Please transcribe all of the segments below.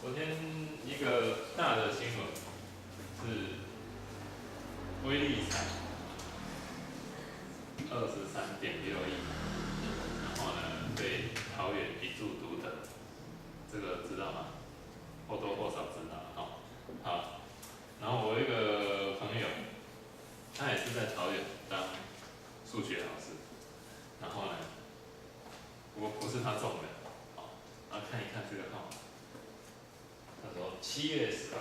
昨天一个大的新闻是威力彩23.6亿，然后呢被桃园一注独得，这个知道吗？或多或少知道哦。好，然后我有一个朋友，他也是在桃园当数学老师，然后呢，不是他中的，好，然后看一看这个号码。他说7月18，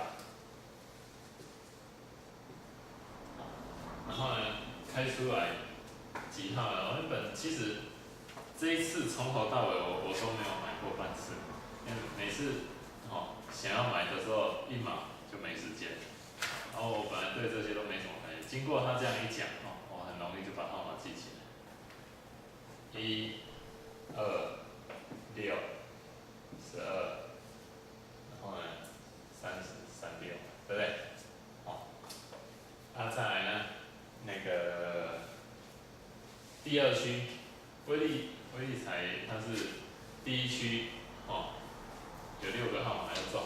然后呢开出来几号呢？原本其实这一次从头到尾我都没有买过半次，因为每次想要买的时候一买就没时间，然后我本来对这些都没什么概念，经过他这样一讲我很容易就把号码记起来，1、2、6、12，然后呢30、36，对不对？再来呢，那个第二区威力彩它是第一区有6个号码要中，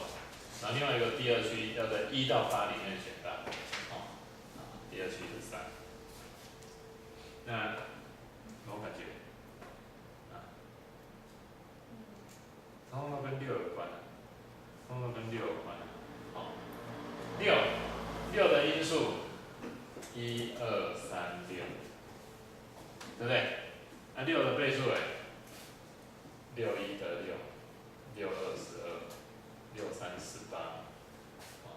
然后另外一个第二区要在1到8里面选到，第二区是3，那我感觉通通都跟6有关通通跟6有关6的因数1、2、3、6，对不对？那6的倍数61得6，6212，6318。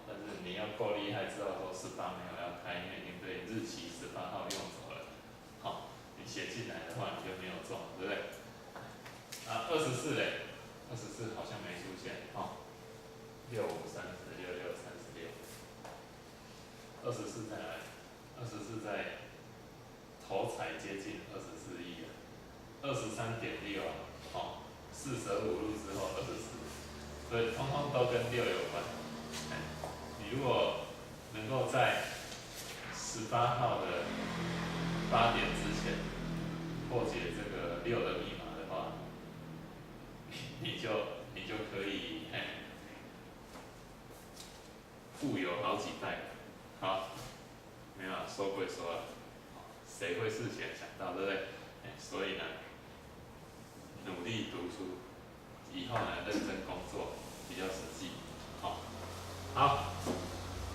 但是你要够厉害，知道说18没有要开，因为已经对日期18号用走了。你写进来的话，你就没有中，对不对？24嘞，24好像没出现65、30、66、36。24在哪里？24在头彩接近24亿了，23.6四舍五入之后24，所以通通都跟6有关。你如果能够在18号的8点之前破解这个6的密码的话，你就可以富有好几代。好，没有说归说了，谁会事前想到，对不对？所以呢，努力读书，以后呢认真工作比较实际。好，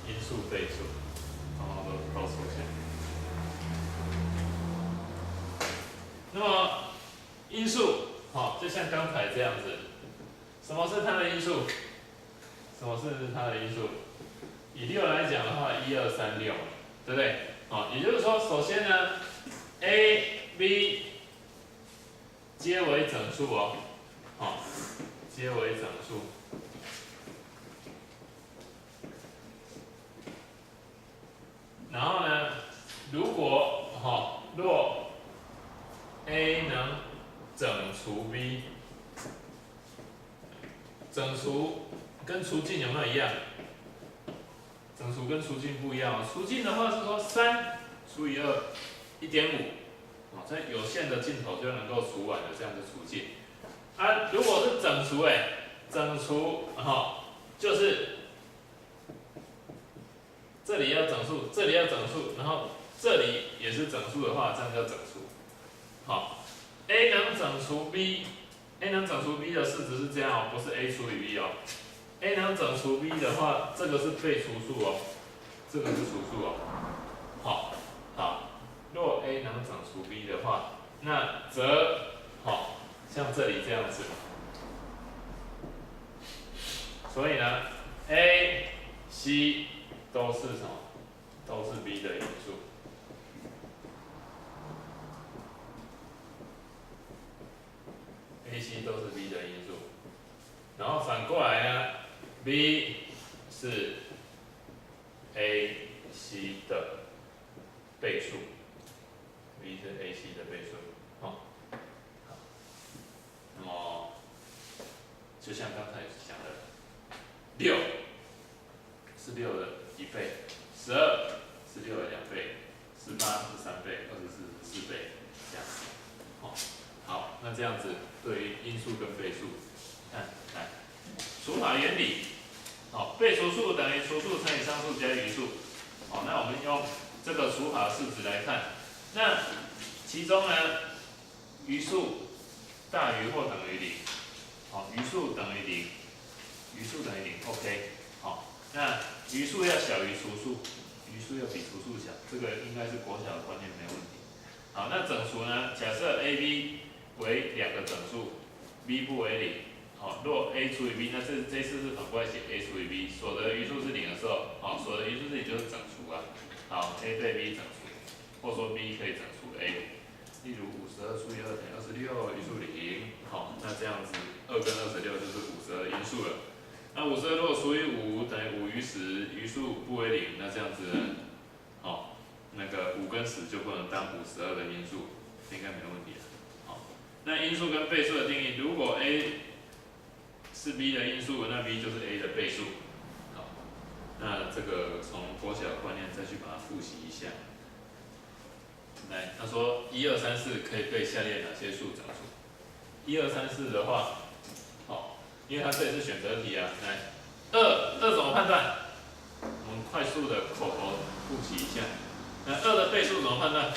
因数倍数，通通都出现。那么因数，就像刚才这样子，什么是它的因数？什么是它的因数？以6来讲的话，1、2、3、6，对不对？也就是说，首先呢 ，A、B 皆为整数皆为整数。然后呢，如果若 A 能整除 B， 整除跟除尽有没有一样？整除跟除尽不一样除尽的话是说3除以2 1.5，在有限的尽头就能够除完的，这样就除尽。如果是整除整除就是这里要整数，这里要整数，然后这里也是整数的话，这样叫整除。A 能整除 B，A 能整除 B 的式子是这样不是 A 除以 B A 能整除 B 的话，这个是被除数这个是除数好，若 A 能整除 B 的话，那则像这里这样子。所以呢 ，A、C 都是什么？都是 B 的因数。A、C 都是 B 的因素，然后反过来呢 ，B 是 A、C 的倍数 ，B 是 A、C 的倍数，那么就像刚才讲的，6是6的1倍，12是6的2倍，18是3倍，24是4倍，这样子，好，那这样子对于因数跟倍数，看来除法原理好，被除数等于除数乘以上数加余数。好，那我们用这个除法式子来看，那其中呢，余数大于或等于0，好，余数等于0，余数等于0 ，OK， 好，那余数要小于除数，余数要比除数小，这个应该是国小的观念没问题。好，那整除呢？假设 A、B 为两个整数 ，B 不为0，好，若 A 除以 B， 那这次是反过来写 A 除以 B， 所得余数是0的时候，好，所得余数这里就是整除啊。好 ，A 对 B 整除，或说 B 可以整除 A。例如52除以2等于26，余数0。好，那这样子2跟26就是52的因数了。那52如果除以5等于5余10，余数不为0，那这样子呢，好，那个5跟10就不能当52的因数，应该没问题了。好，那因数跟倍数的定义，如果 A 是 B 的因数，那 B 就是 A 的倍数。好，那这个从国小观念再去把它复习一下。来，他说1、2、3、4可以对下列哪些数整数？1、2、3、4的话，好，因为它这里是选择题啊。来，2怎么判断？我们快速的口头复习一下。那2的倍数怎么判断？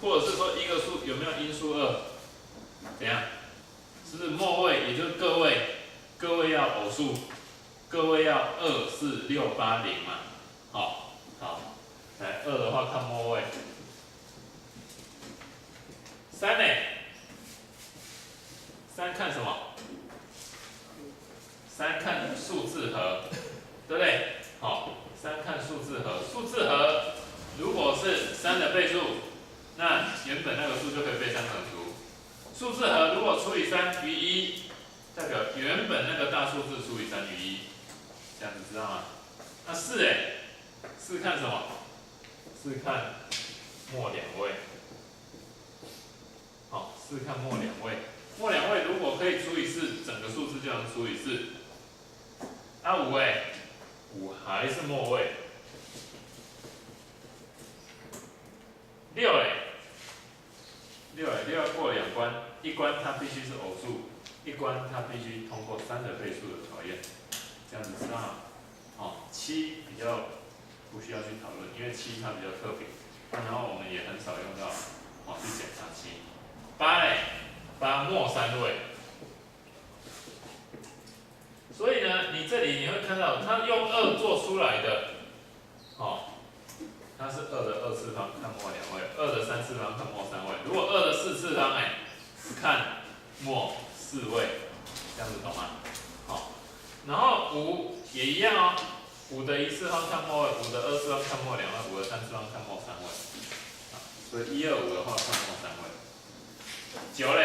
或者是说一个数有没有因数2？怎样？是不是末位，也就是个位？个位要偶数，个位要2、4、6、8、0嘛。好，好，来2的话看末位。3呢？3看什么？3看数字和，对不对？好，3看数字和，数字和如果是3的倍数，那原本那个数就可以被3整除。数字和如果除以3余1，代表原本那个大数字除以3余1，这样子知道吗？那44看什么？4看末两位。好，4看末两位，末两位如果可以除以4，整个数字就能除以4。那55还是末位。66要过2关，一关它必须是偶数，一关它必须通过3的倍数的考验，这样子知道吗？好，7比较不需要去讨论，因为7它比较特别，然后我们也很少用到，好去检查7。8末3位，所以呢，你这里你会看到，它用2做出来的，哦，它是2的2次方看末两位，2的3次方看末3位。如果2的4次方，看末4位，这样子懂吗？好，然后5也一样哦，5的1次方看末位，5的2次方看末两位，5的3次方看末3位。所以1、2、5的话看末3位。9嘞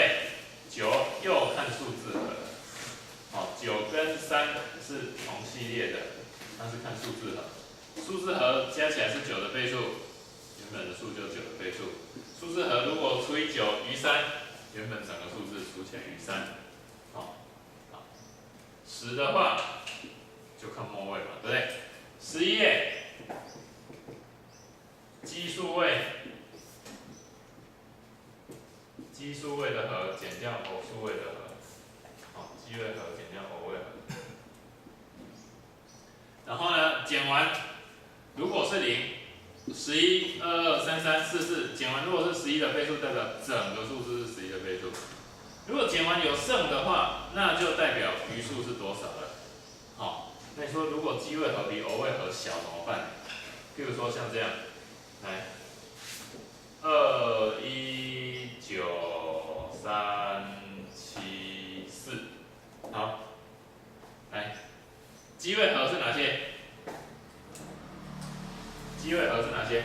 ，9又看数字和，好，9跟3是同系列的，它是看数字和，数字和加起来是9的倍数，原本的数就9的倍数，数字和如果除以9余3，原本整个数字除起来余3，好，10的话就看末位嘛，对不对？11页，奇数位。奇数位的和减掉偶数位的和，好，奇位和减掉偶位和。然后呢，减完，如果是0， 11、22、33、44，减完如果是11的倍数，代表整个数字是11的倍数。如果减完有剩的话，那就代表余数是多少了。好，那你说如果奇位和比偶位和小怎么办？譬如说像这样，来，2、1、9、3、7、4，好，来，奇位和是哪些？奇位和是哪些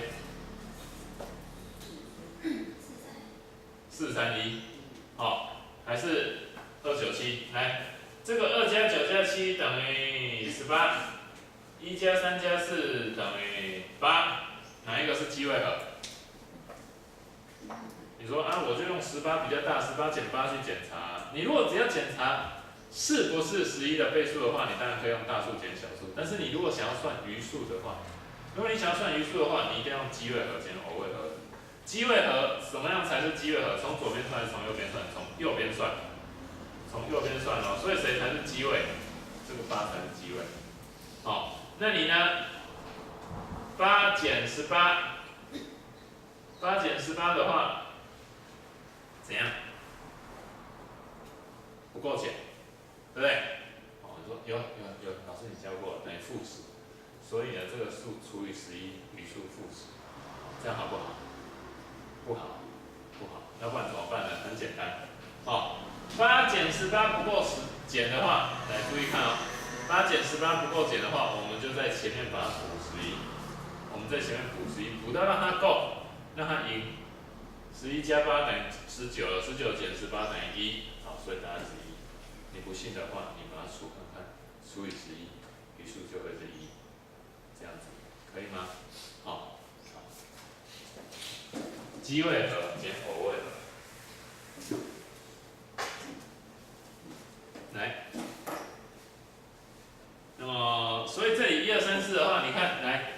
？4、3、1，好，还是2、9、7？来，这个2加9加7等于18，1加3加4等于8，哪一个是奇位和？你说啊，我就用18比较大，18减8去检查。你如果只要检查是不是11的倍数的话，你当然可以用大数减小数。但是你如果想要算余数的话，如果你想要算余数的话，你一定要用奇位和减偶位和。奇位和怎么样才是奇位和？从左边算还是从右边算？从右边算，从右边算哦。所以谁才是奇位？这个8才是奇位。好，那你呢？8减18，8减18的话，怎样？不够减，对不对？哦，你说有，老师你教过了，等于负10，所以呢，这个数除以11，余数负10，这样好不好？不好，不好，要不然怎么办呢？很简单，哦，8减18不够减的话，来注意看哦，8减18不够减的话，我们就在前面把它补11，我们在前面补11，补到让它够，让它赢。11加8等于19了，19减18等于1，好，所以答案是1。你不信的话，你把它除看看，除以11，余数就会是1，这样子可以吗？好，奇位和减偶位和，来，那么所以这里1、2、3、4的话，你看来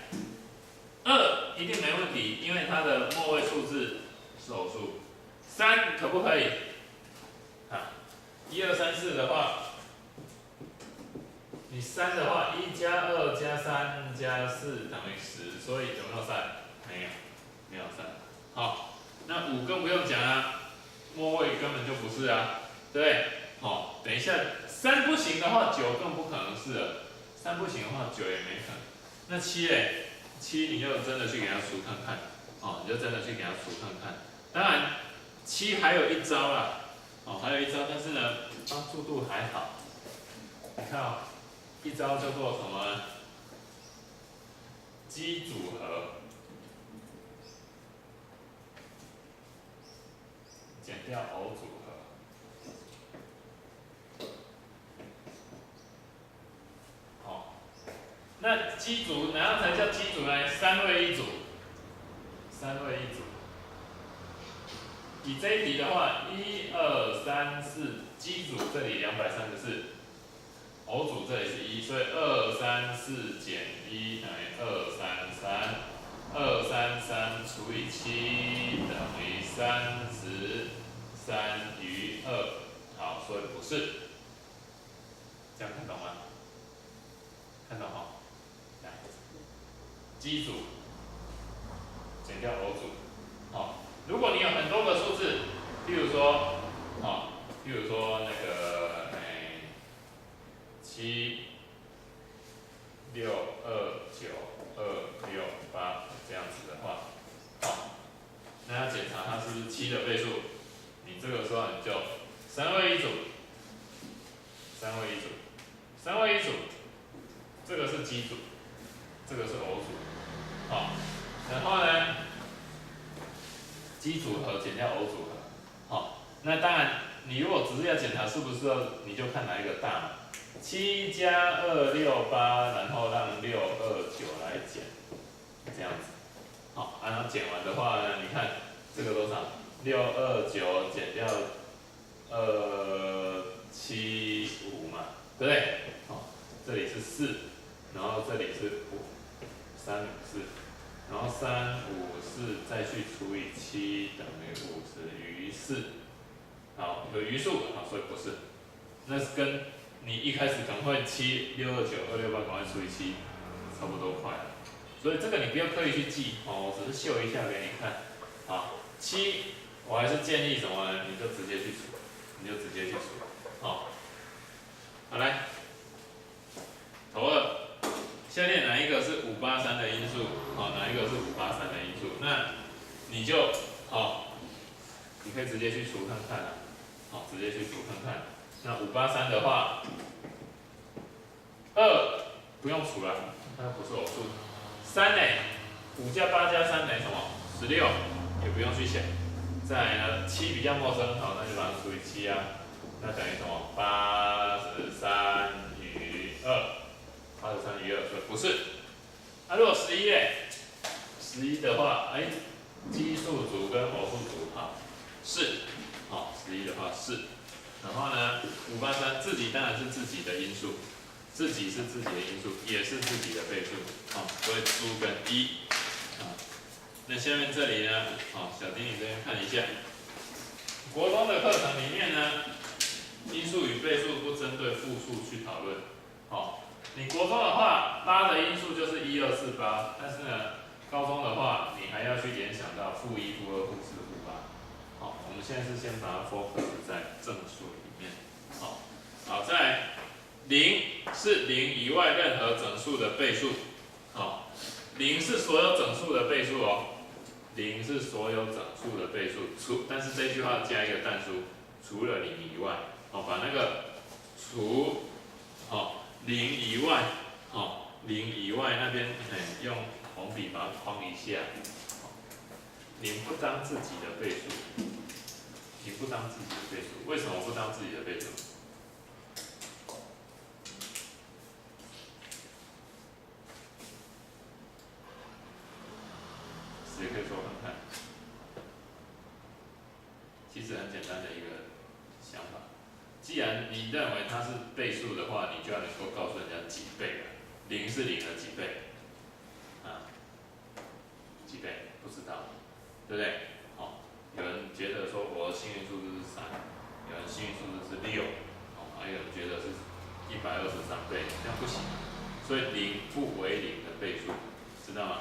2一定没问题，因为它的末位数字是偶数。3可不可以？啊，1、2、3、4的话，你3的话，1加2加3加4等于10，所以有没有3？没有，没有3。好，那5更不用讲啊，末位根本就不是啊，对不对？好，等一下3不行的话，9更不可能是了。3不行的话，9也没可能。那7嘞？7你就真的去给它除看看，哦，你就真的去给它除看看。当然，7还有一招啦，哦，还有一招，但是呢，帮助度还好。你看哦，一招叫做什么呢？奇组合，减掉偶组合。好，那奇组哪样才叫奇组呢？3位一组，3位一组。以这一题的话，1、2、3、4，奇组这里234，偶组这里是1，所以234减1等于233，233除以7等于30，3余2，好，所以不是。这样看懂吗？看懂哈？来，奇组减掉偶组，好。如果你有很多个数字，譬如说，譬如说那个7、6、2、9、2、6、8这样子的话，那要检查它是不是7的倍数，你这个时候你就3位一组，3位一组，3位一组，这个是奇组，这个是偶组，好，然后呢？奇组合减掉偶组合，好，那当然，你如果只是要检查是不是，你就看哪一个大嘛。7加268，然后让629来减，这样子，好，然后减完的话呢，你看这个多少？629减掉275嘛，对不对？好，这里是4，然后这里是5，354。然后354再去除以7等于50余4，好，有余数，好，所以不是。那是跟你一开始赶快7、629、268赶快除以7，差不多快了。所以这个你不要刻意去记，哦，我只是秀一下给你看。好，7，我还是建议什么呢？你就直接去除，你就直接去除，好，好来，头2。下列哪一个是583的因素？好，哪一个是583的因素？那你就你可以直接去除看看啊，好，直接去除看看。那583的话，2不用除了，它不是偶数。3呢？5加8加3等于什么？16，也不用去写。再来呢，7比较陌生，好，那就把它除以7啊，那等于什么？83余2，83余2，所以不是。那如果11嘞？11的话，奇数组跟偶数组，好，是，好，11的话是。然后呢，583自己当然是自己的因数，自己是自己的因数，也是自己的倍数，所以猪跟1，那下面这里呢，小丁你这边看一下，国中的课程里面呢，因数与倍数不针对复数去讨论，你国中的话， 8的因数就是1、2、4、8，但是呢，高中的话你还要去联想到负1、负2、负4、负8。好，我们现在是先把它 focus 在正数里面。好，再来，0是0以外任何整数的倍数。好，0是所有整数的倍数哦。0是所有整数的倍数，但是这句话加一个但书，除了0以外，把那个除0以外，0以外那边用红笔把它框一下。0不当自己的倍数，0不当自己的倍数，为什么不当自己的倍数？谁可以说看看？其实很简单的一个想法，既然你认为它是倍数的话，你就要能够告诉人家几倍了。0是0的几倍？几倍？不知道，对不对？有人觉得说我的幸运数字是3，有人幸运数字是6，还有人觉得是123倍，这样不行。所以0不为0的倍数，知道吗？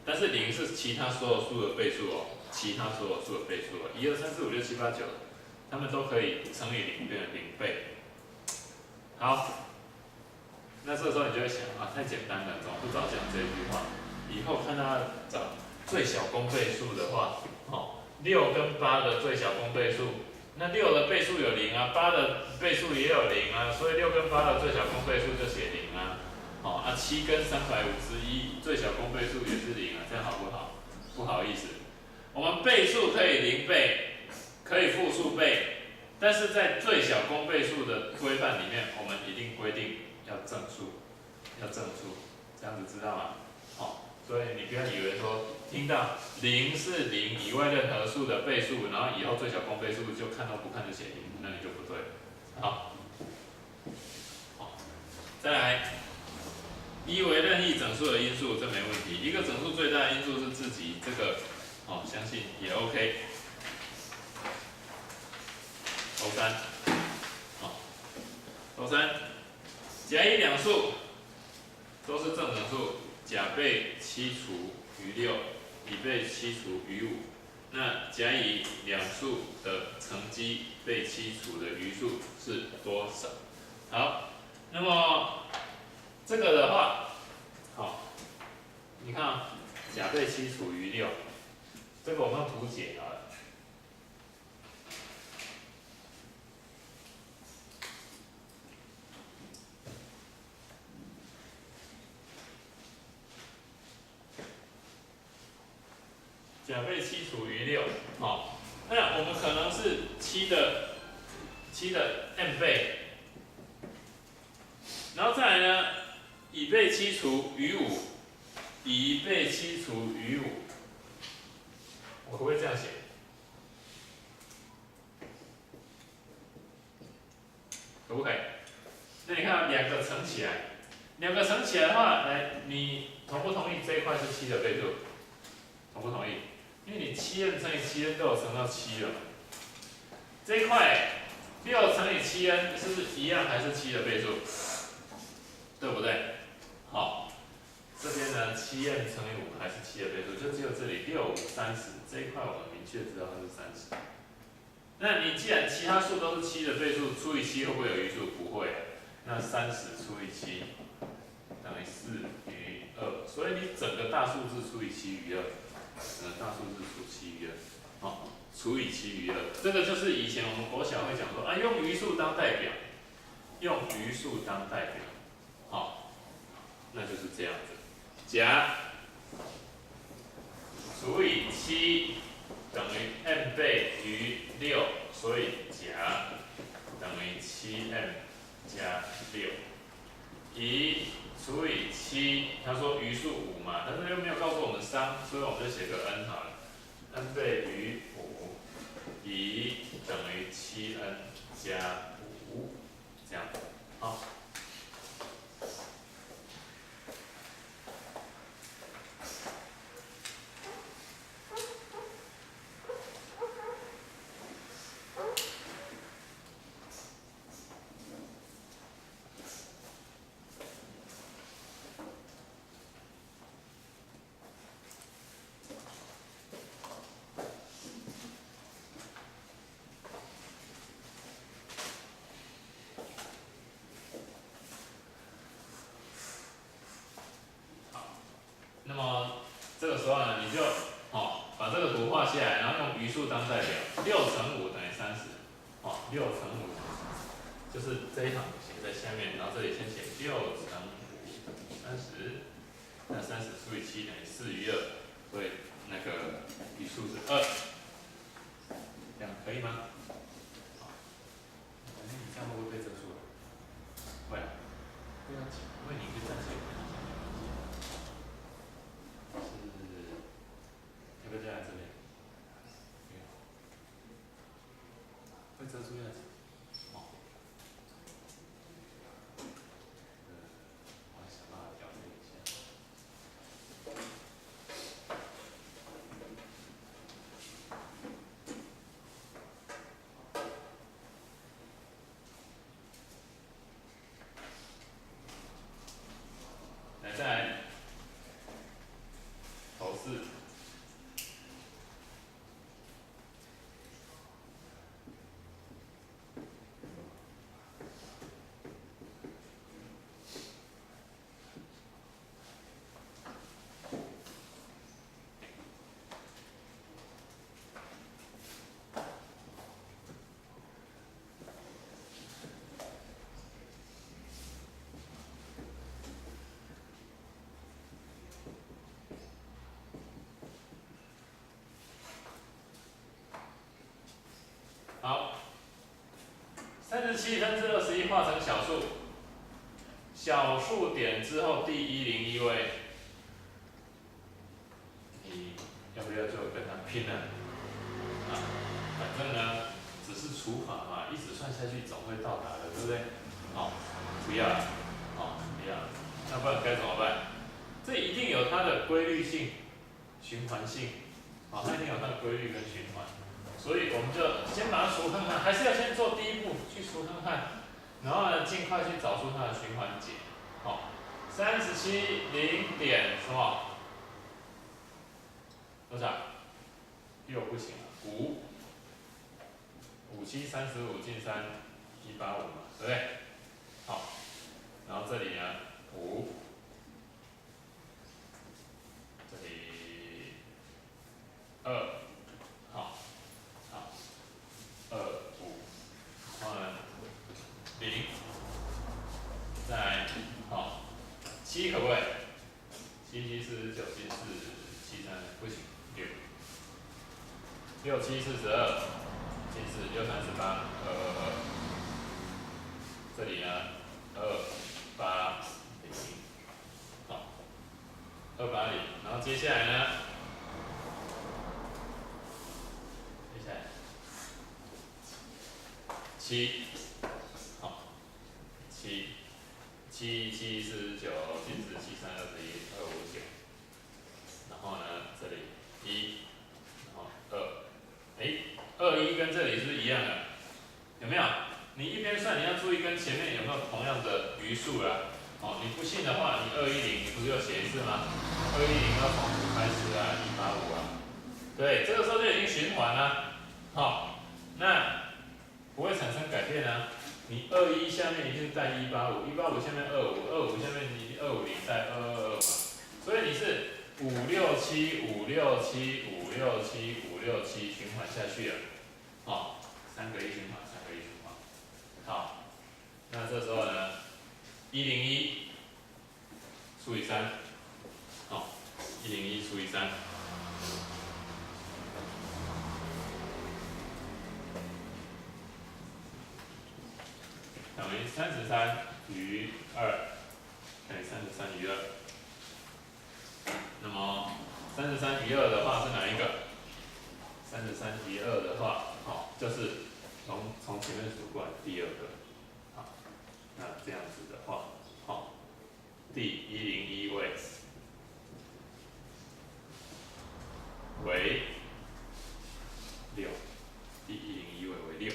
但是0是其他所有数的倍数哦，其他所有数的倍数哦，1、2、3、4、5、6、7、8、9，它们都可以乘以0变成0倍。好，那这个时候你就会想太简单了，怎么不早讲这一句话？以后看他找最小公倍数的话，6跟8的最小公倍数，那6的倍数有0啊，8的倍数也有0啊，所以6跟8的最小公倍数就写0啊。7跟351最小公倍数也是0啊，这样好不好？不好意思，我们倍数可以0倍，可以复数倍，但是在最小公倍数的规范里面，我们一定规定要正数，这样子知道吗？所以你不要以为说听到0是0以外任何数的倍数，然后以后最小公倍数就看都不看就写0，那你就不对了。好，再来，1为任意整数的因数，这没问题。一个整数最大的因数是自己，这个相信也 OK。头三，甲乙两数都是正整数，甲被7除余6，乙被7除余5。那甲乙两数的乘积被7除的余数是多少？好，那么这个的话，你看甲被7除余6，这个我们用图解好了。甲被7除余6，那我们可能是7的 n 倍，然后再来呢，乙被7除余5，乙被7除余5，我可不可以这样写？可不可以？那你看两个乘起来的话，来，你同不同意这一块是7的倍数？同不同意？因为你7n 乘以7n 都有乘到7了，这一块6乘以7n 是不是一样还是7的倍数？对不对？好，这边呢7n 乘以5还是7的倍数，就只有这里6、5、30这一块我们明确知道它是30。那你既然其他数都是7的倍数，除以7会不会有余数？不会。那30除以7等于4余2，所以你整个大数字除以7余2。大数字除7余2，除以7余2，这个就是以前我们国小会讲说用余数当代表，那就是这样子。甲除以7等于 n 倍余6，所以甲等于7n 加6。乙除以7，他说余数5嘛，但是又没有告诉我们商，所以我们就写个 n 好了 ，n 倍余5，乙等于7n 加5，这样，好。时候呢，你就把这个图画下来，然后用余数当代表，6乘5等于30，6乘5等于30，就是这一行写在下面，然后这里先写6乘5等于30，那30除以7等于4余2，所以那个余数是2，这样可以吗？你这样会不会被遮住了？会啊，不要紧，因为你可以站起来看一下。要不要加在这边？会遮住样子。我想办法调整一下。来，再来头4。好，37分之21化成小数，小数点之后第101位，你要不要就跟他拼了？反正呢，只是除法嘛，一直算下去总会到达的，对不对？不要了，不要了，那不然该怎么办？这一定有它的规律性、循环性，它一定有它的规律跟循环。所以我们就先把它除看看，还是要先做第一步去除看看，然后呢，尽快去找出它的循环解。370点什么？多少？6不行了，5 7 35进3 185嘛，对不对？好，然后这里呢5，这里2，好，2 5，然后呢0，再来7可不可以？7 7 49进4 7 3不行，6 7 42进4 6 3 18 2 2 2，这里呢2 8 0，好，280，然后接下来呢？接下来7，好，7 7 7 49进4 7 3 21 2 5 9，然后呢这里1，然后2，2 1跟这里是不是一样的？有没有？你一边算，你要注意跟前面有没有同样的余数啦。你不信的话，你210，你不是又写一次吗？210要从5开始啊，185啊。对，这个时候就已经循环了。那不会产生改变啊。你21下面一定带185，185下面25，25下面你250带222嘛。所以你是567、567、567、567循环下去了。3个一循环，3个一循环。好，那这时候呢，101除以3，101除以3，等于33余2，等于33余2。那么33余2的话是哪一个？33余2的话，就是从前面数过来第2个。好，那这样子的话，第101位为6，第101位为6。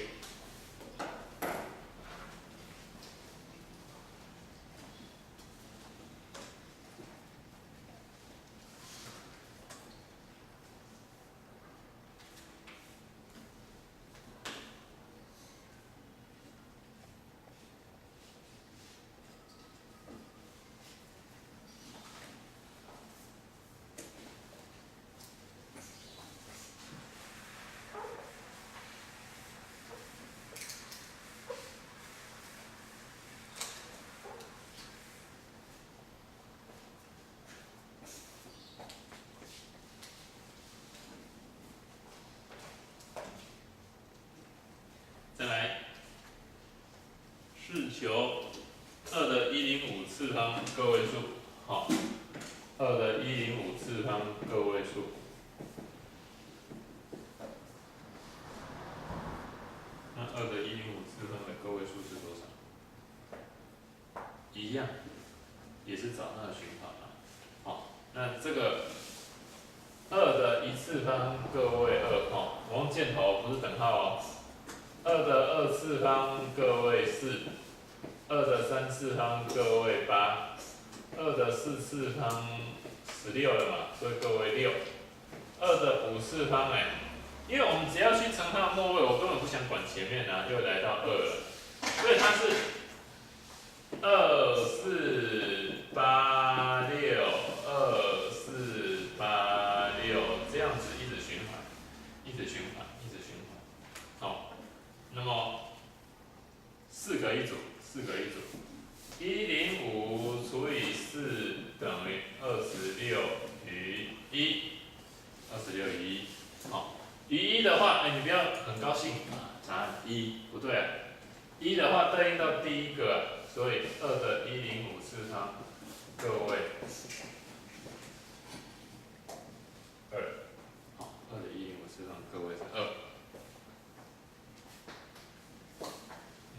2的105次方个位数，好，2的105次方个位数。那2的105次方的个位数是多少？一样，也是找它的循环嘛。好，那这个2的1次方个位2，哦，我用箭头不是等号哦。2的2次方个位4，2的3次方个位8，2的4次方16了嘛，所以个位6，2的5次方因为我们只要去乘它的末位，我根本不想管前面啊，就来到2了，所以它是2、4、8、6、2、4、8、6这样子一直循环，一直循环，一直循环。好，那么4个一组，4个一组，105除以4等于26余1，26余1。好，余1的话，你不要很高兴啊，答案1不对啊。1的话对应到第一个啊，所以2的105次方个位2，好，2的105次方个位是2。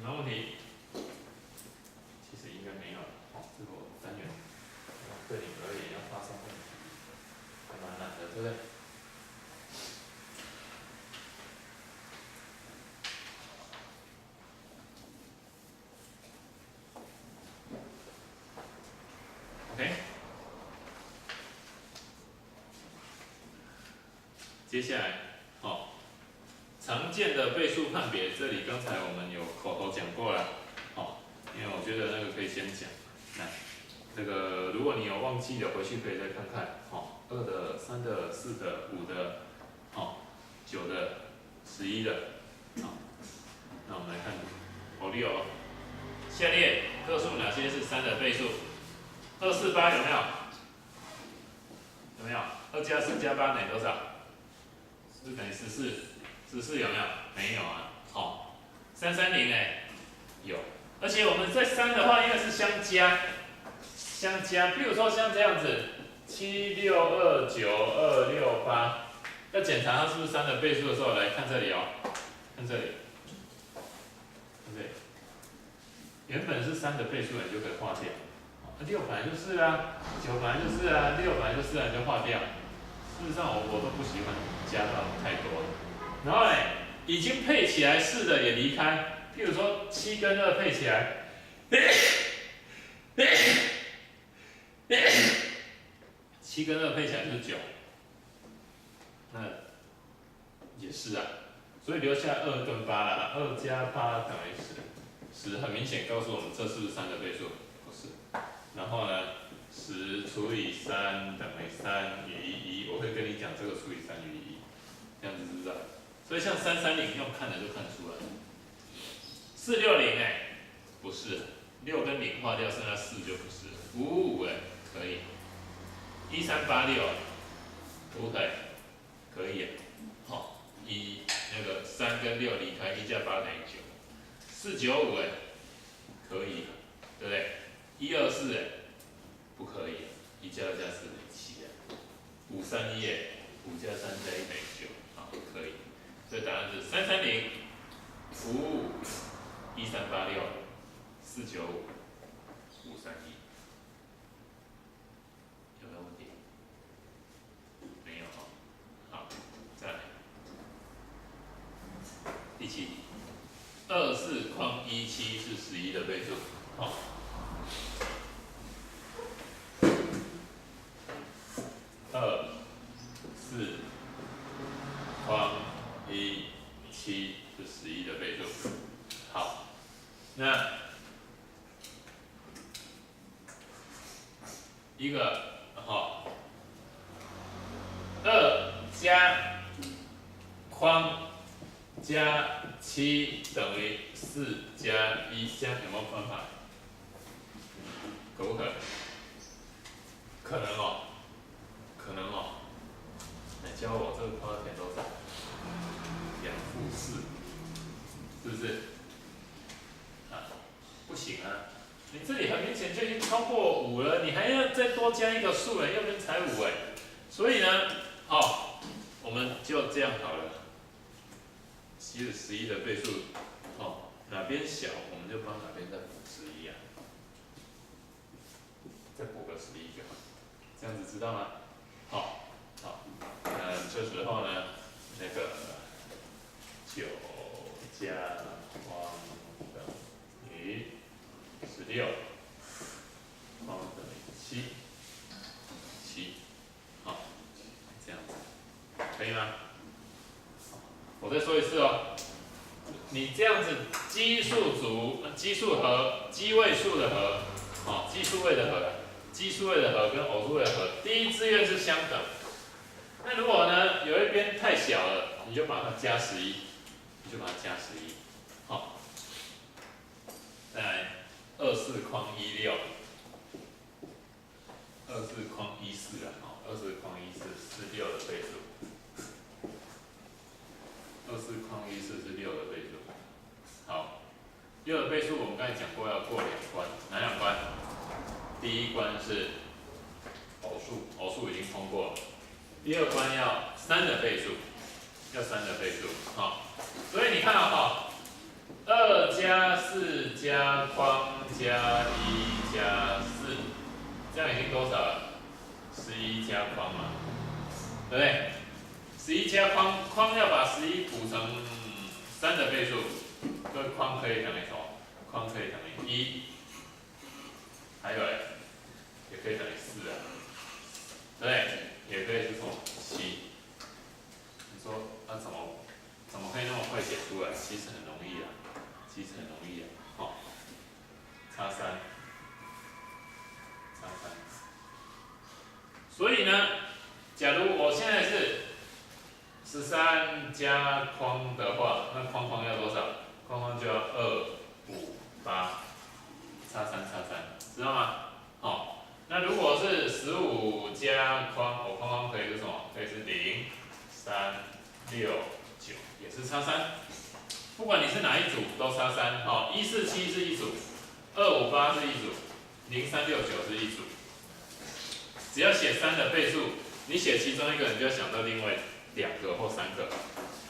有没有问题？其实应该没有了。好，这个单元对你而言要发送问题，还蛮难的，对不对？OK。接下来，常见的倍数判别，这里刚才我们有口头讲过了，因为我觉得那个可以先讲。来，这个如果你有忘记的，回去可以再看看。2的、3的、4的、5的、9的、11的。那我们来看6。下列个数哪些是3的倍数？248有没有？有没有？2加4加8等于多少？是不是等于14？14有没有？没有啊。330有。而且我们在3的话，因为是相加，譬如说像这样子，7629268，要检查它是不是3的倍数的时候，来看这里哦，看这里，看这里，原本是3的倍数，你就可以划掉。6本来就是啊，9本来就是啊，6本来就是啊，你就划掉。事实上我都不喜欢加到太多了。然后已经配起来4的也离开，譬如说7跟2配起来，7跟2配起来就是9，那也是啊，所以留下2跟8啦，2加8等于10，10很明显告诉我们这是不是3的倍数？不是。然后呢，10除以3等于3余1，我会跟你讲这个除以3余1，这样子知不知道？所以像330用看的就看出来了。460不是，6跟0划掉，剩下4就不是了。555可以。1386不可以，可以那个3跟6离开，1加8等于9。495可以，对不对？124不可以，1加2加4等于7。5315加3加1等于9，可以。所以答案是330、555、1386、495、531。有没有问题？没有好，再来第7题，24匡17是11的倍数。2、4匡17是11的倍数。好，那一个2加匡加7等于4加1，这样有没有办法？可不可能？可能可能来教我这个匡要填多少？2负4，是不是？不行啊，你这里很明显就已经超过5了，你还要再多加一个数了，右边才5哎。所以呢，好，我们就这样好了。其实11的倍数，哦，哪边小我们就帮哪边再补11啊，再补个11就好，这样子知道吗？好，好，这时候呢，那个9加框等于16，框等于7，好，这样子，可以吗？我再说一次哦，你这样子奇数组、奇数和、奇位数的和，哦，奇数位的和、奇数位的和跟偶数位的和，第一志愿是相等。那如果呢有一边太小了，你就把它加11，你就把它加11，好，再来24框16，24框14啊，好，24框14是6的倍数。24框14是6的倍数。好，6的倍数我们刚才讲过要过2关，哪2关？第一关是偶数，偶数已经通过了。第2关要3的倍数，要3的倍数。好，所以你看啊，哈，2加4加框加1加4，这样已经多少了？11加框嘛，对不对？11加框，框要把11补成3的倍数，这个框可以等于什么？框可以等于1，还有嘞，也可以等于4啊，对不对？也可以是什么7？你说那怎么可以那么快写出来？其实很容易啊，其实很容易啊，好，差3，差3。所以呢，假如我现在是13加框的话，那框要多少？框就要2、5、8，差3差3，知道吗？好，那如果是15加框，我框可以是什么？可以是0、3、6、9，也是差3。不管你是哪一组，都差3。好，147是一组，258是一组，0369是一组。只要写3的倍数，你写其中一个，你就要想到另外2个或3个，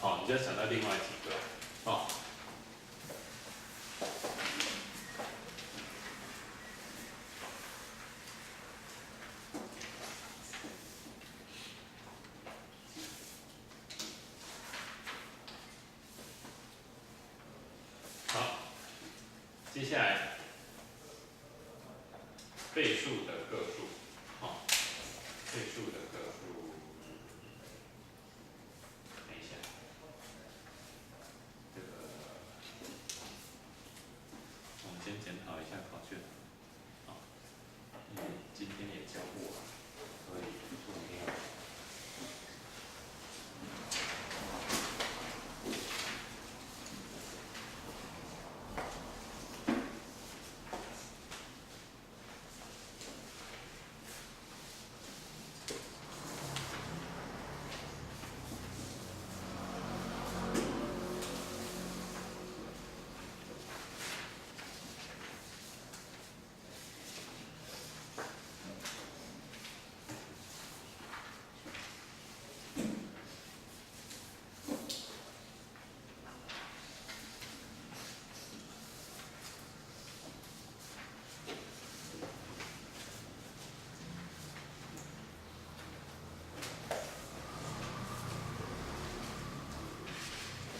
好，你就要想到另外几个，好。好，接下来倍数的个数，好，倍数的个数，等一下，这个我们先检讨一下考卷，好，因为今天也教过了，所以昨天。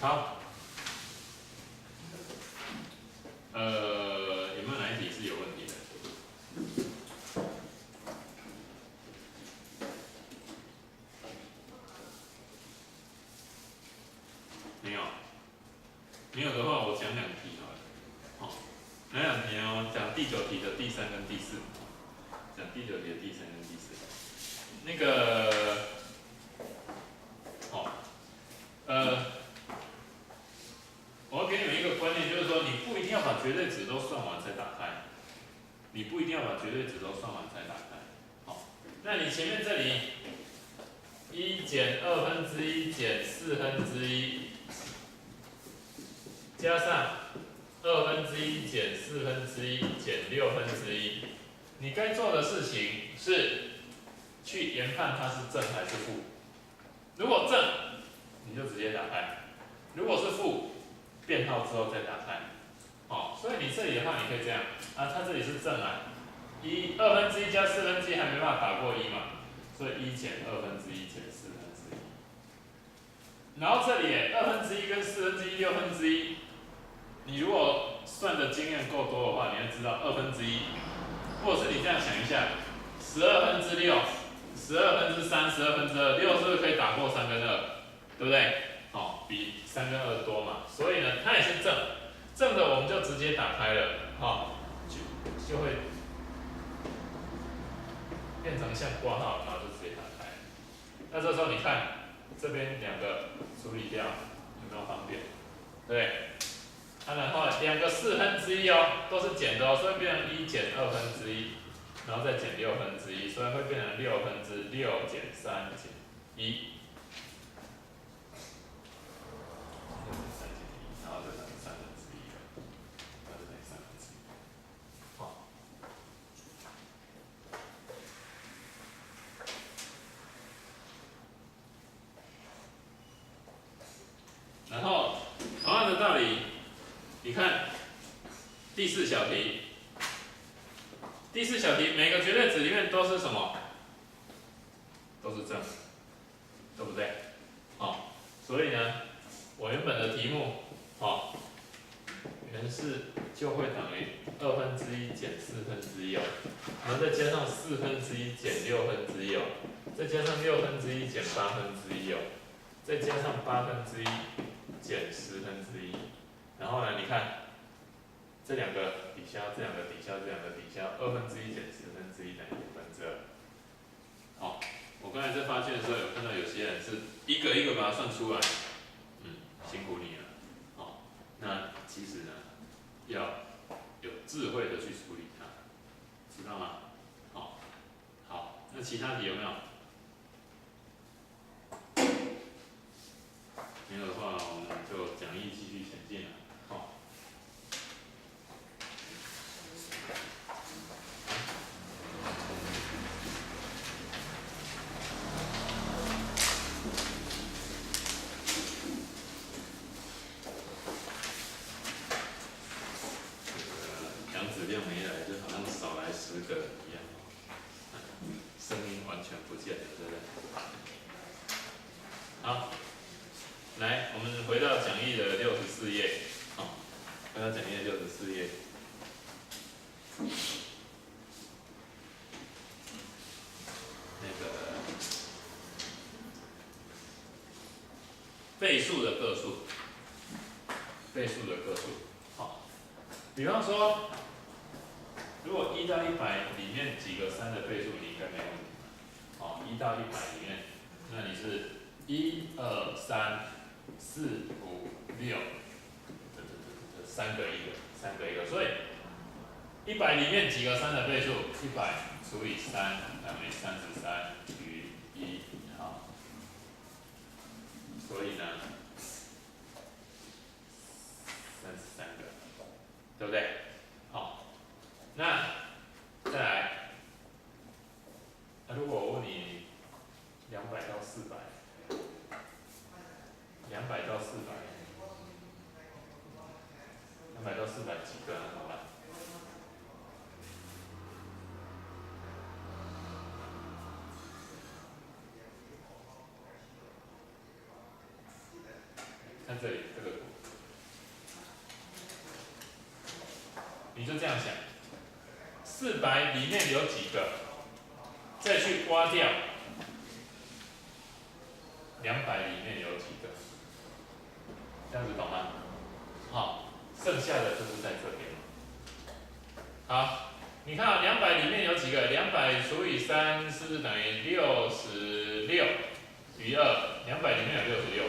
好，有没有哪一题是有问题的？没有，没有的话，我讲2题好了。好，哪2题哦？讲第9题的第3跟第4，讲第9题的第3跟第4。那个，好，我要给你们一个观念，就是说你不一定要把绝对值都算完才打开，你不一定要把绝对值都算完才打开。好，那你前面这里1减1/2减1/4，加上1/2减1/4减1/6，你该做的事情是去研判它是正还是负。如果正，你就直接打开；如果是负，变号之后再打开。哦，所以你这里的话，你可以这样啊，它这里是正啊，2/4加1/4还没办法打过1嘛，所以1减2/4减1/4。然后这里2/4跟1/4、1/6，你如果算的经验够多的话，你要知道1/2，或者是你这样想一下，12/6、12/3、12/2，6是不是可以打过3跟2，对不对？好，比3跟2多嘛，所以呢，它也是正，正的我们就直接打开了，好，就会变成像挂号，然后就直接打开。那这时候你看这边2个处理掉，有没有方便？对。然后2个1/4哦，都是减的哦，所以变成1减2/4，然后再减1/6，所以会变成6/6减3减1，然后再等于1/3了，然后再等于1/3。好，然后同样的道理，你看第4小题。第4小题每个绝对值里面都是什么？都是正，对不对？好，所以呢，我原本的题目，好，原式就会等于1/2减1/4哦，然后再加上1/4减1/6哦，再加上1/6减1/8哦，再加上1/8减1/10，然后呢，你看。这2个抵消，这2个抵消，这2个抵消，1/2减1/10等于2/。好，我刚才在发现的时候，有看到有些人是一个一个把它算出来，辛苦你了。好，那其实呢，要有智慧的去处理它，知道吗？好，好，那其他题有没有？没有的话，我们就讲义继续前进了。好。量没来，就好像少来10个一样，声音完全不见了，对不对？好，来，我们回到讲义的64页，好，回到讲义的64页。那个倍数的个数，倍数的个数，好，比方说。如果1到100里面几个3的倍数，你应该没问题吧？好，1到100里面，那你是1、2、3、4、5、6，这3个一个，3个一个，所以100里面几个3的倍数？100除以3等于33余1，好，所以呢，33个，对不对？好。那再来，如果我问你200到400，200到400，200到400几个？那怎么办？看这里这个图，你就这样想，400里面有几个？再去刮掉200里面有几个？这样子懂吗？好，剩下的就是在这边。好，你看啊，200里面有几个？200除以3是不是等于66余2？200里面有66个。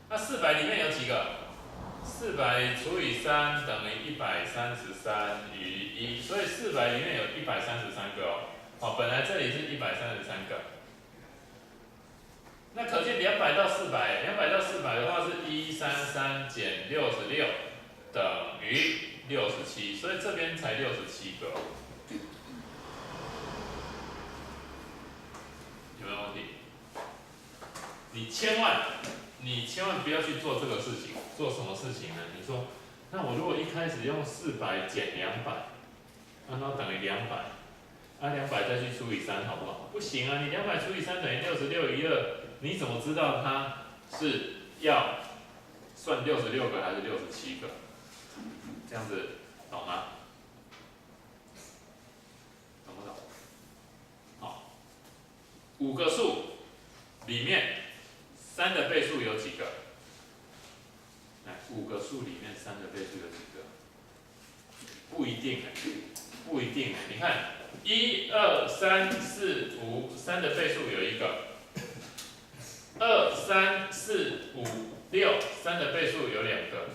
那400里面有几个？400除以3等于133余1，所以400里面有133个哦。好，本来这里是133个，那可见200到400，200到400的话是133减66等于67，所以这边才67个。有没有问题？你千万不要去做这个事情。做什么事情呢？你说，那我如果一开始用400减200，那等于200，啊200再去除以3，好不好？不行啊，你200除以3等于6612，你怎么知道它是要算66个还是67个？这样子懂吗？懂不懂？好，5个数里面3的倍数有几个？来，5个数里面3的倍数有几个？不一定不一定你看1、2、3、4、5， 3的倍数有一个；2、3、4、5、6， 3的倍数有2个，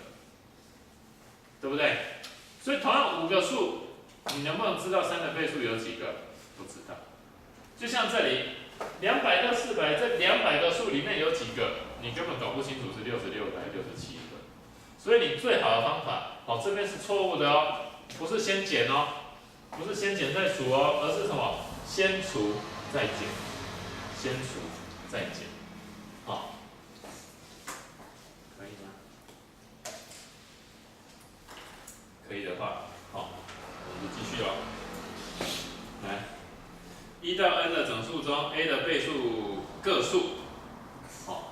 对不对？所以同样5个数，你能不能知道3的倍数有几个？不知道。就像这里200到400，这200个数里面有几个？你根本搞不清楚是66个还是67个。所以你最好的方法，这边是错误的哦，不是先减哦，不是先减再除哦，而是什么？先除再减，先除再减，可以吗？可以的话，我们就继续了。来，1到 n 的整数中 ，a 的倍数个数，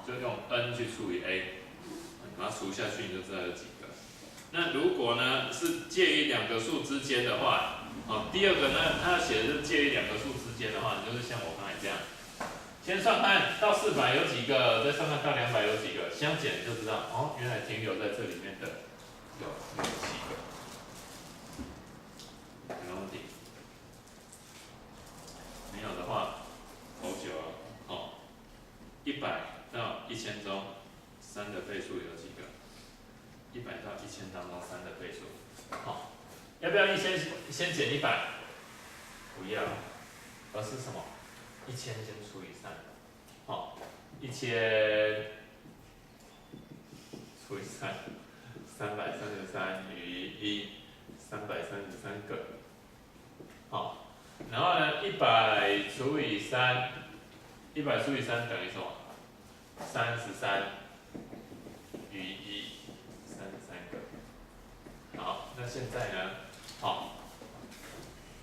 就用 n 去除以 a， 你把它除下去，你就知道有几个。那如果呢是介于2个数之间的话，第二个呢，它写的是介于2个数之间的话，你就是像我刚才这样，先算看到400有几个，再算看到200有几个，相减就知道，原来停留在这里面的有7个，有没有问题？没有的话，投9了，100到1000中，3的倍数有几个？100到1000当中3的倍数，要不要先减100？不要，而是什么？1000先除以3， 1000除以3， 333余1，333个，然后呢，100除以3，100除以3等于什么？33余1，33个。好，那现在呢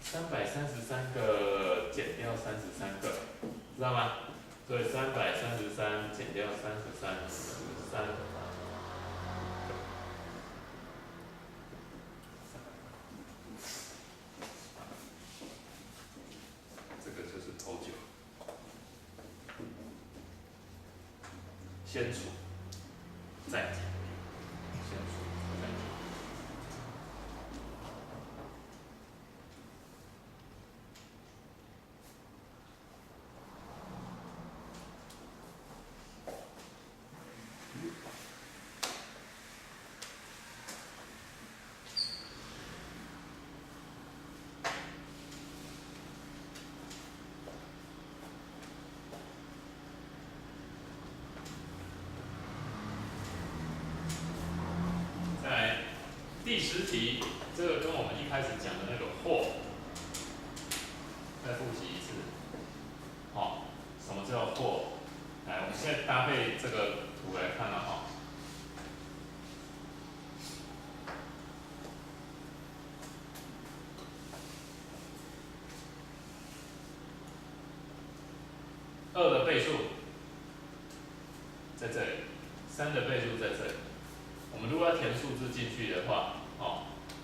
？333个减掉33个，知道吗？所以333减掉33，13。这个就是投9，先除再减，先除再减。第10题，这个跟我们一开始讲的那个或，再复习一次。什么叫或？来，我们现在搭配这个图来看了2的倍数在这里，3的倍数在这里。我们如果要填数字进去的话，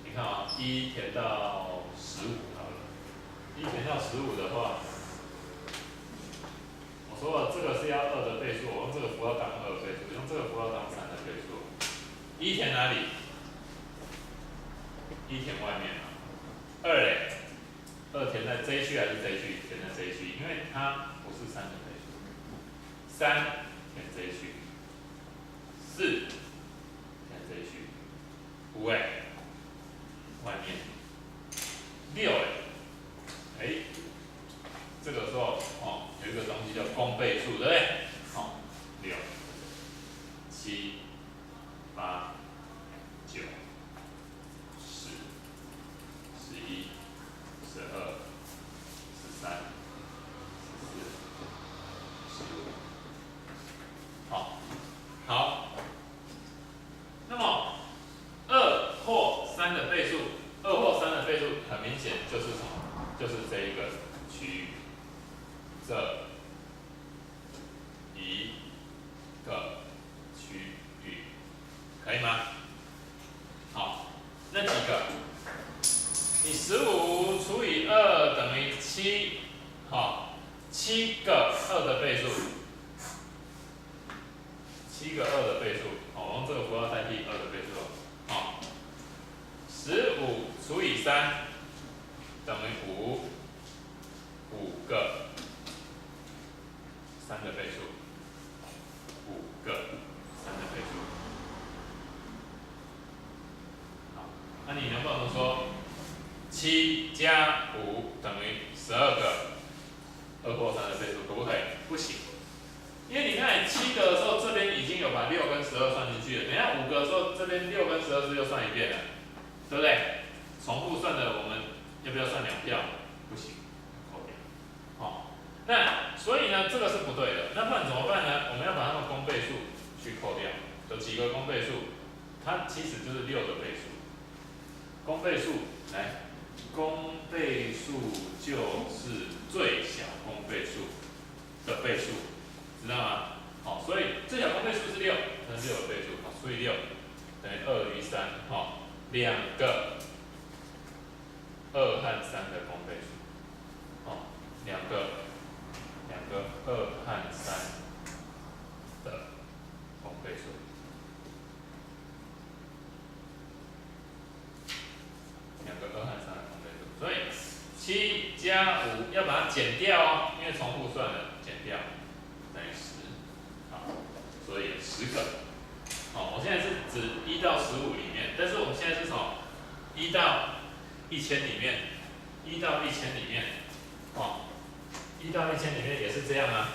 你看1填到15好了，1填到15的话，我说了这个是要2的倍数，我用这个符号当2的倍数，用这个符号当3的倍数。1填哪里？1填外面嘛。2嘞？2填在这一区还是这一区？填在这一区，因为它不是3的倍数。3填这一区，4填这一区，5外面，6这个时候有一个东西叫公倍数，对不对？的倍数，2或3的倍数，很明显就是什么？就是这一个区域，这一个区域，可以吗？好，那几个？你15除以2等于7，好，7个2的倍数，7个2的倍数，好，我用这个符号代替2的倍数，好，15除以3等于5，5个3的倍数，5个3的倍数，好，那你能不能说7加5等于12个2或3的倍数，可不可以？不行，因为你看7个的时候，这边已经有把6跟12算进去了，等一下5个的时候，这边6跟12是又算一遍了，对不对？重复算的我们要不要算2票？不行，扣掉。好，那所以呢，这个是不对的。那不然怎么办呢？我们要把它们公倍数去扣掉，有几个公倍数？它其实就是6的倍数。公倍数来。公倍数就是最小公倍数的倍数，知道吗？好，所以最小公倍数是6，那是6的倍数，好，除以6等于2余3，好，2个2和3的公倍数，好，2个2和3的公倍数。2个2和3的公倍数，所以7加5要把它减掉哦，因为重复算了，减掉等于10，好，所以10个。好，我现在是指1到15里面，但是我们现在是从1到1000里面，1到1000里面，哦，1到1000里面也是这样啊。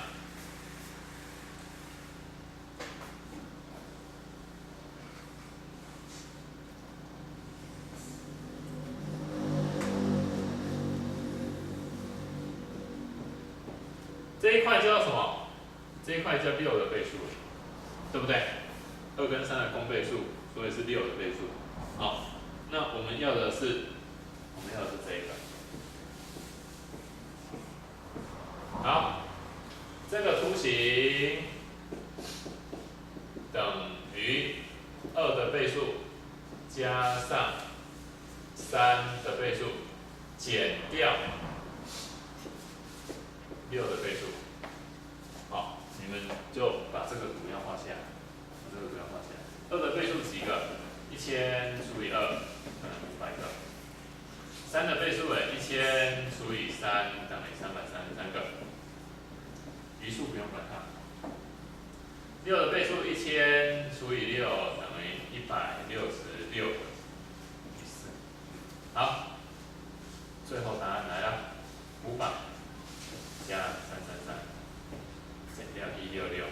这一块叫什么？这一块叫6的倍数，对不对？2跟3的公倍数，所以是6的倍数。好，那我们要的是这个。好，这个图形等于2的倍数加上3的倍数减掉6的倍数。好，你们就把这个图样画下来，把这个图样画下来。2的倍数几个？1000除以2等于500个。3的倍数1000除以3等于333个。余数不用管它。6的倍数1000除以6等于166个。好，最后答案来了，500加333减掉166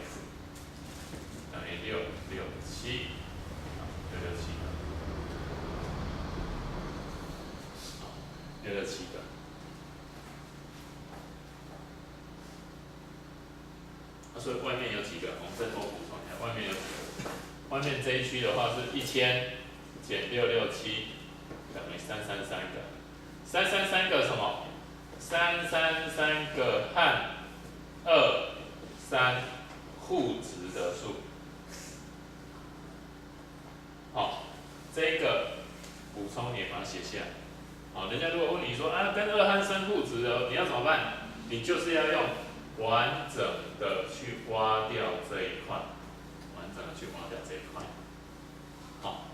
等于667，好，667个，好，667个。所以外面有几个？我们再多补充一下，外面有几个？外面这一区的话是1000减667等于333个。333个什么？333个和2、3互质的数。好，这个补充也把它写下来。好，人家如果问你说啊，跟2和3互质的，你要怎么办？你就是要用完整的去挖掉这一块，完整的去挖掉这一块。好。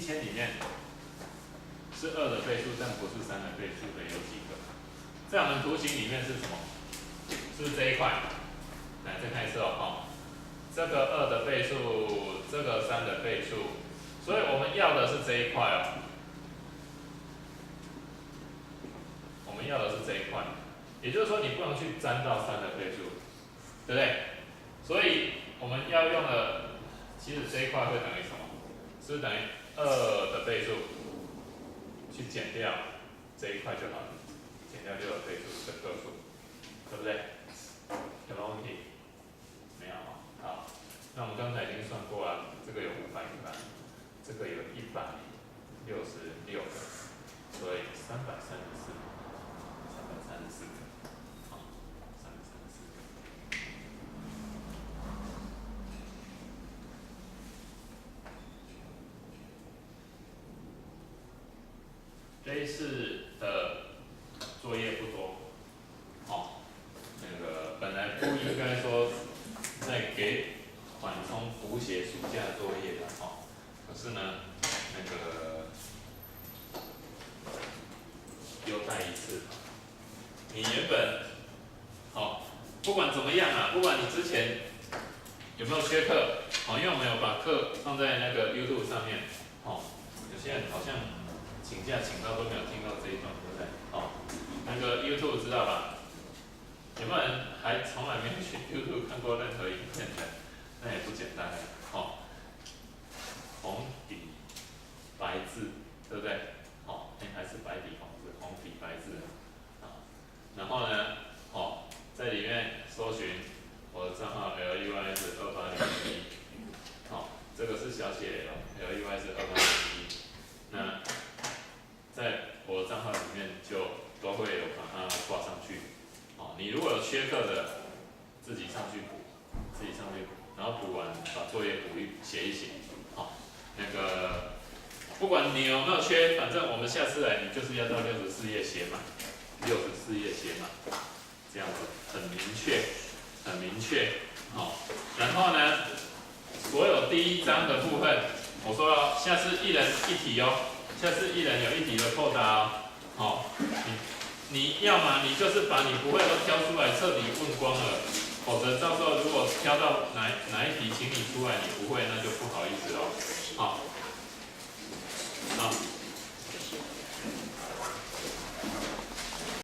1000里面是2的倍数，但不是3的倍数的有几个？在我们图形里面是什么？是这一块。来，再看一次哦，这个2的倍数，这个3的倍数，所以我们要的是这一块哦。我们要的是这一块，也就是说你不能去沾到3的倍数，对不对？所以我们要用的，其实这一块会等于什么？是等于2的倍数去减掉这一块就好了，减掉6的倍数的个数，对不对？有没有问题？没有。好，那我们刚才已经算过了，这个有500个，这个有166个，所以334个。334个，好，334个。这一次的作业不多，哦，那个本来不应该说再给缓冲补写暑假作业的，哦，可是呢，那个又带一次。你原本，不管怎么样啊，不管你之前有没有缺课，因为我们有把课放在那个 YouTube 上面，有些人好像请假请到都没有听到这一段，对不对？那个 YouTube 知道吧？有没有人还从来没有去 YouTube 看过任何影片的？那也不简单红底白字，对不对？还是白底红字，红底白字然后呢，在里面搜寻我的账号 LEYS28001，这个是小写 LEYS28001，那在我的账号里面就都会有把它挂上去。你如果有缺课的，自己上去补，然后补完把作业写一写。那个不管你有没有缺，反正我们下次来你就是要到64页写满，64页写满，这样子很明确。然后呢，所有第1章的部分，我说了，下次1人1题哦，下次1人有1题的扣答哦。你要么你就是把你不会都挑出来彻底问光了，否则到时候如果挑到哪一题请你出来你不会，那就不好意思哦。